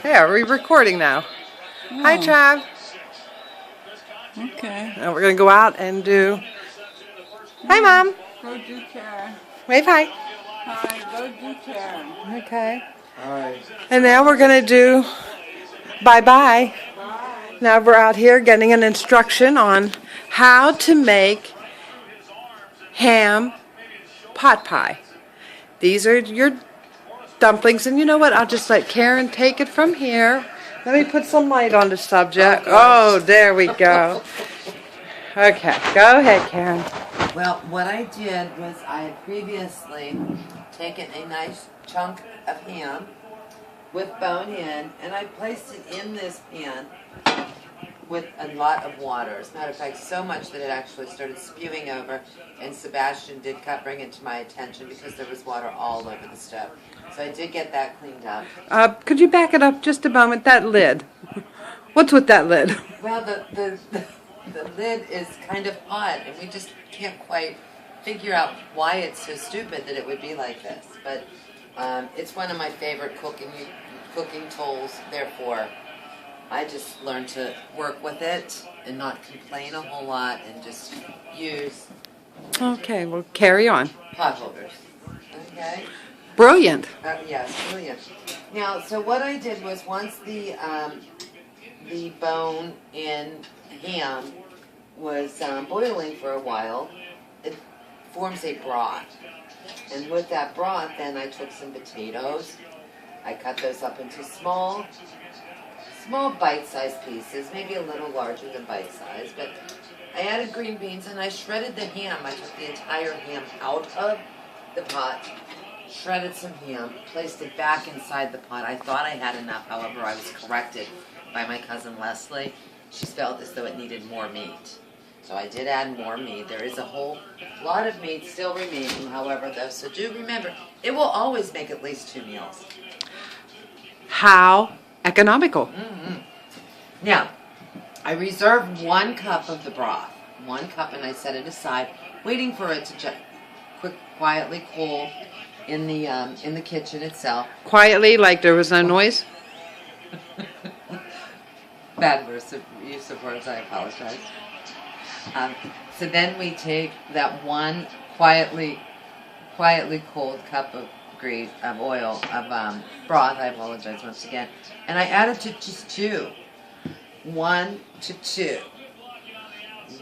Yeah, we're recording now. Hi, Oh, Trav. okay. Now we're going to go out and do... Hi, Yeah, Mom. go do Karen. Wave hi. Hi, go do Karen. Okay. And now we're going to do bye-bye. Bye. Now we're out here getting an instruction on how to make ham pot pie. These are your dumplings, and you know what? I'll just let Karen take it from here. Let me put some light on the subject. Oh, there we go. Okay, go ahead, Karen. Well, what I did was I had previously taken a nice chunk of ham with bone in, and I placed it in this pan with a lot of water. As a matter of fact, so much that it actually started spewing over, and Sebastian did bring it to my attention because there was water all over the stove. So I did get that cleaned up. Could you back it up just a moment? That lid. What's with that lid? Well, the lid is kind of odd, and we just can't quite figure out why it's so stupid that it would be like this. But it's one of my favorite cooking tools. Therefore, I just learned to work with it and not complain a whole lot, and just use Okay, well, carry on. pot holders. Okay. Brilliant. Yes, brilliant. Now, so what I did was once the bone in ham was boiling for a while, it forms a broth. And with that broth, then I took some potatoes. I cut those up into small bite-sized pieces, maybe a little larger than bite-sized. But I added green beans, and I shredded the ham. I took the entire ham out of the pot, shredded some ham, placed it back inside the pot. I thought I had enough, however, I was corrected by my cousin Leslie. She felt as though it needed more meat. So I did add more meat. There is a whole lot of meat still remaining, however, though. So do remember, it will always make at least 2 meals. How economical. Now, I reserved 1 cup of the broth. 1 cup, and I set it aside, waiting for it to quietly cool in the kitchen itself. Quietly, like there was no noise? Bad use of words, I apologize. So then we take that 1 quietly cold cup of broth, I apologize once again, and I added to just 2. 1 to 2.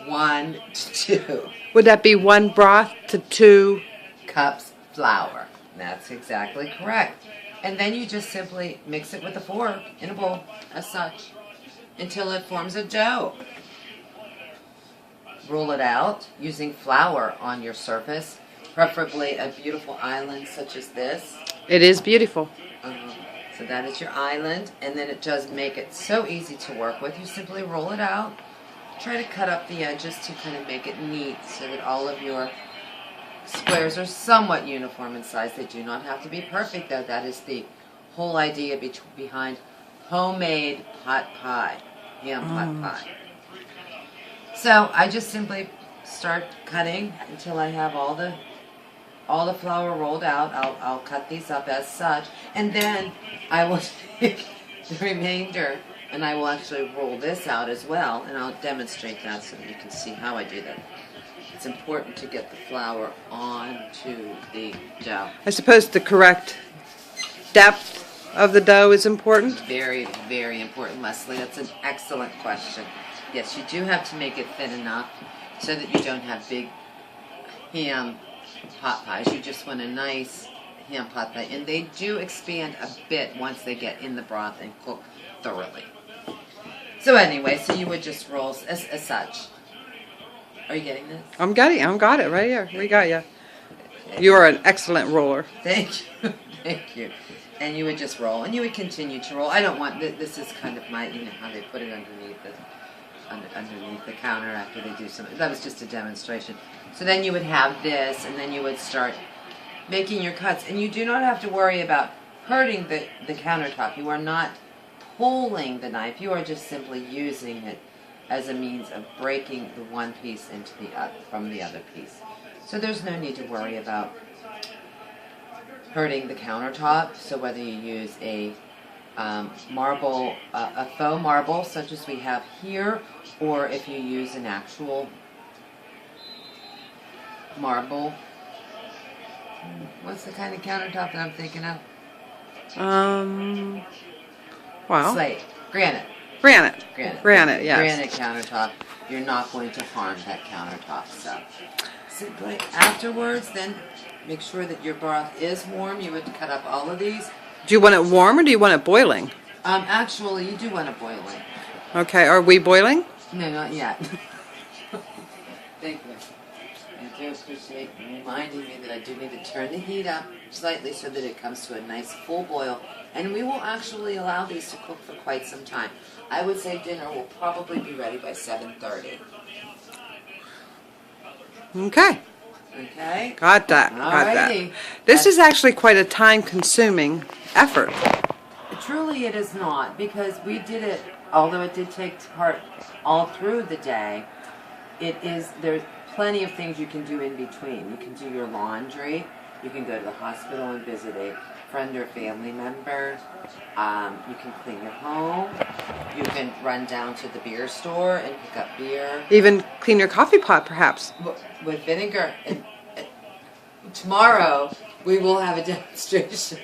1 to 2. Would that be 1 broth to 2? Cups flour. That's exactly correct. And then you just simply mix it with a fork in a bowl, as such, until it forms a dough. Roll it out using flour on your surface, preferably a beautiful island such as this. It is beautiful. So that is your island, and then it does make it so easy to work with. You simply roll it out, try to cut up the edges to kind of make it neat so that all of your squares are somewhat uniform in size. They do not have to be perfect, though. That is the whole idea behind homemade pot pie, ham pot pie. So I just simply start cutting until I have all the flour rolled out. I'll cut these up as such, and then I will take the remainder and I will actually roll this out as well, and I'll demonstrate that so that you can see how I do that. It's important to get the flour onto the dough. I suppose the correct depth of the dough is important. Very, very important, Leslie. That's an excellent question. Yes, you do have to make it thin enough so that you don't have big ham pot pies. You just want a nice ham pot pie. And they do expand a bit once they get in the broth and cook thoroughly. So anyway, so you would just roll as such. Are you getting this? Got it right here. We got you. You are an excellent roller. Thank you. Thank you. And you would just roll, and you would continue to roll. I don't want, this is kind of my, you know, how they put it underneath the counter after they do something. That was just a demonstration. So then you would have this, and then you would start making your cuts. And you do not have to worry about hurting the countertop. You are not pulling the knife. You are just simply using it as a means of breaking the one piece into from the other piece. So there's no need to worry about hurting the countertop. So whether you use a marble, a faux marble such as we have here, or if you use an actual marble. What's the kind of countertop that I'm thinking of? Well, Slate. Granite. granite. Granite. Granite, yes. Granite countertop. You're not going to harm that countertop. So simply afterwards, then make sure that your broth is warm. You would cut up all of these. Do you want it warm or do you want it boiling? Actually, you do want it boiling. Okay, are we boiling? No, not yet. Thank you. I do appreciate you reminding me that I do need to turn the heat up slightly so that it comes to a nice full boil. And we will actually allow these to cook for quite some time. I would say dinner will probably be ready by 7:30. Okay. Okay? Got that. Got that. Alrighty. This is actually quite a time-consuming effort. Truly it is not, because we did it, although it did take part all through the day, there's plenty of things you can do in between. You can do your laundry, you can go to the hospital and visit a friend or family member, you can clean your home, you can run down to the beer store and pick up beer. Even clean your coffee pot, perhaps. With vinegar. And tomorrow we will have a demonstration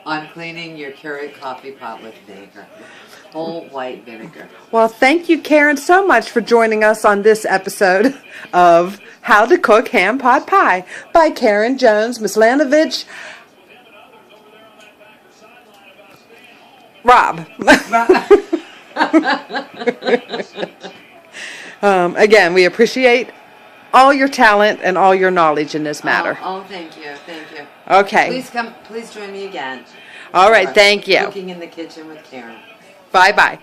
on cleaning your Keurig coffee pot with vinegar. Whole white vinegar. Well, thank you, Karen, so much for joining us on this episode of How to Cook Ham Pot Pie by Karen Jones, Mislanovich, Rob. Again, we appreciate all your talent and all your knowledge in this matter. Oh, thank you, thank you. Okay. Please join me again. All right, thank you. Cooking in the Kitchen with Karen. Bye-bye.